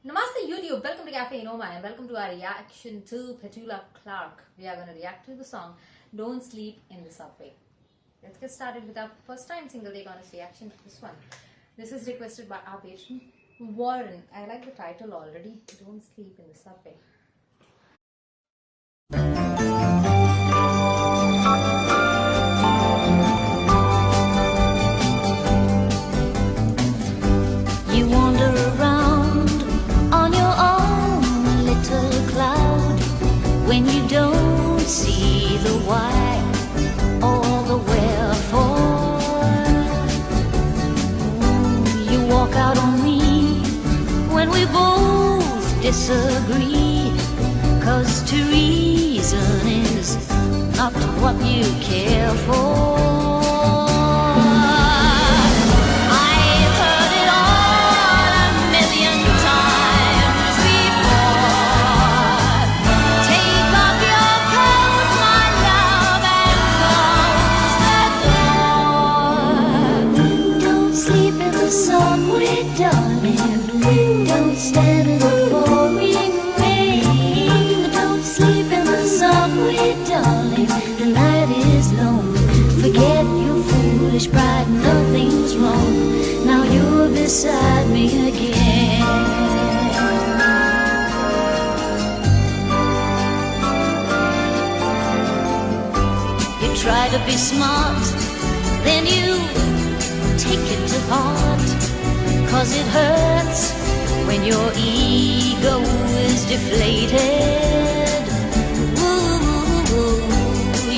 Namaste YouTube, welcome to Cafe Noma and welcome to our reaction to Petula Clark. We are going to react to the song Don't Sleep in the Subway. Let's get started with our first time single take honest reaction to this one. This is requested by our patron Warren. I like the title already, Don't Sleep in the Subway. You wander around on your own little cloud when you don't see the why or the wherefore. You walk out on me when we both disagree, 'cause to reason is not what you care for. Subway, darling, don't stand in the pouring rain. Don't sleep in the subway, darling, the night is long. Forget your foolish pride, nothing's wrong. Now you're beside me again. You try to be smart, then you take it to heart, 'cause it hurts when your ego is deflated. Ooh,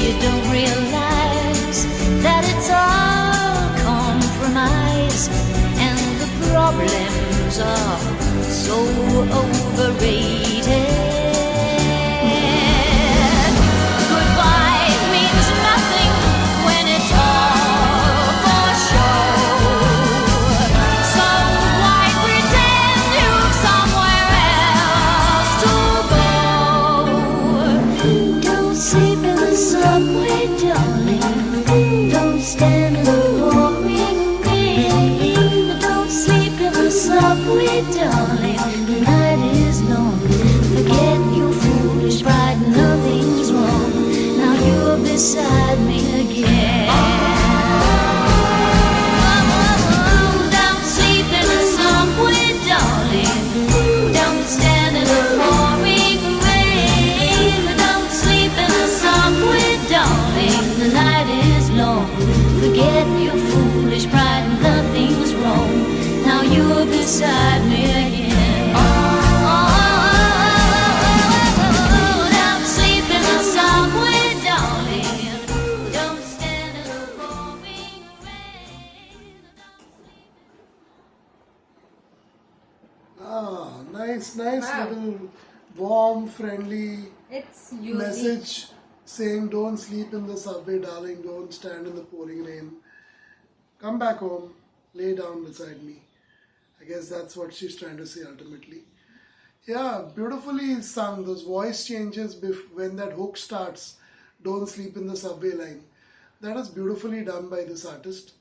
you don't realize that it's all compromise, and the problems are so overrated. Goodbye means nothing when it's all for show. Subway, darling, don't stand in the pouring rain. Don't sleep in the subway, darling, the night is long. Forget your foolish pride, nothing's wrong. Now you're beside me again. Don't sleep in the subway, darling, don't stand in the pouring rain. Don't sleep in the subway, darling, the night is long. Forget your foolish pride, nothing's wrong. Now you're beside me again. Don't sleep in the subway, darling, don't stand in the pouring rain. Nice Wow. little warm, friendly It's unique. message saying don't sleep in the subway, darling, don't stand in the pouring rain. Come back home, lay down beside me. I guess that's what she's trying to say ultimately. Yeah, beautifully sung. Those voice changes when that hook starts, don't sleep in the subway line. That is beautifully done by this artist.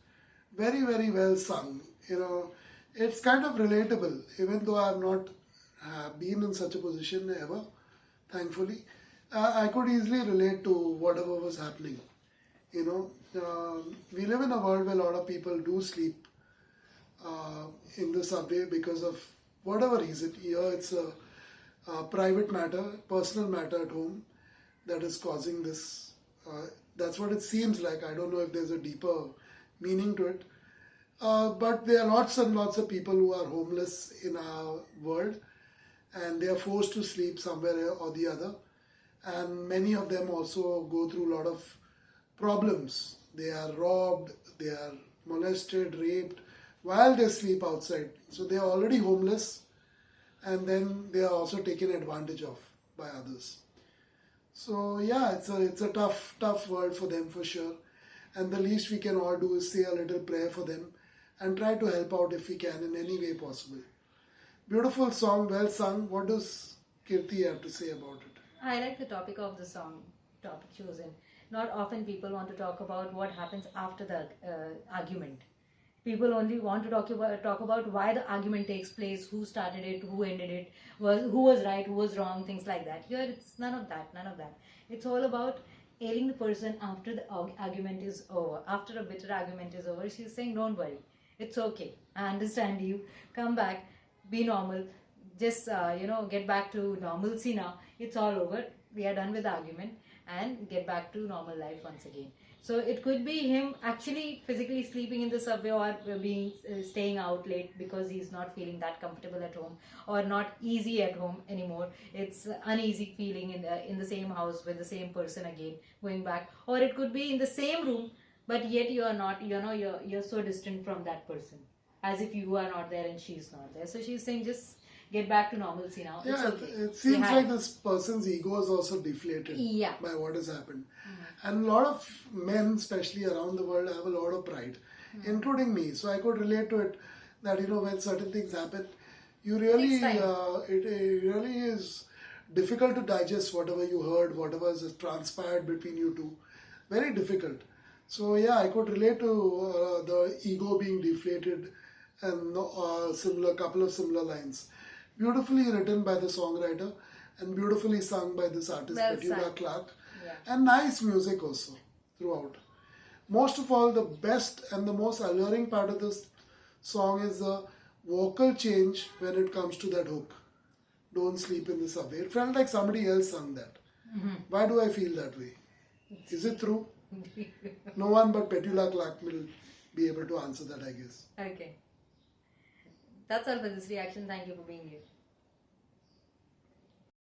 Very, very well sung. It's kind of relatable, even though I have not been in such a position ever, thankfully. I could easily relate to whatever was happening. We live in a world where a lot of people do sleep in the subway because of whatever reason. Here it's a private matter, personal matter at home that is causing this. That's what it seems like. I don't know if there's a deeper meaning to it. But there are lots and lots of people who are homeless in our world, and they are forced to sleep somewhere or the other. And many of them also go through a lot of problems. They are robbed, they are molested, raped while they sleep outside. So they are already homeless, and then they are also taken advantage of by others. So yeah, it's a tough world for them for sure. And the least we can all do is say a little prayer for them and try to help out if we can in any way possible. Beautiful song, well sung. What does Kirti have to say about it? I like the topic of the song, topic chosen. Not often people want to talk about what happens after the argument. People only want to talk about why the argument takes place, who started it, who ended it, who was right, who was wrong, things like that. Here it's none of that. It's all about ailing the person after the argument is over. After a bitter argument is over, she's saying, don't worry, it's okay, I understand you, come back, be normal, just get back to normalcy now. It's all over, we are done with the argument, and get back to normal life once again. So it could be him actually physically sleeping in the subway, or staying out late because he's not feeling that comfortable at home, or not easy at home anymore. It's uneasy feeling in the same house with the same person again, going back. Or it could be in the same room, but yet you are not. You're so distant from that person, as if you are not there and she's not there. So she's saying, just get back to normalcy now. It's Yeah, okay. it seems like this person's ego is also deflated by what has happened. And a lot of men, especially around the world, have a lot of pride, including me. So I could relate to it that, when certain things happen, you really, it really is difficult to digest whatever you heard, whatever has transpired between you two. Very difficult. So yeah, I could relate to the ego being deflated, and couple of similar lines. Beautifully written by the songwriter and beautifully sung by this artist, Petula Clark. Yeah. And nice music also throughout. Most of all, the best and the most alluring part of this song is the vocal change when it comes to that hook. Don't sleep in the subway. It felt like somebody else sung that. Why do I feel that way? Is it true? No one but Petula Clark will be able to answer that, I guess. Okay. That's all for this reaction. Thank you for being here.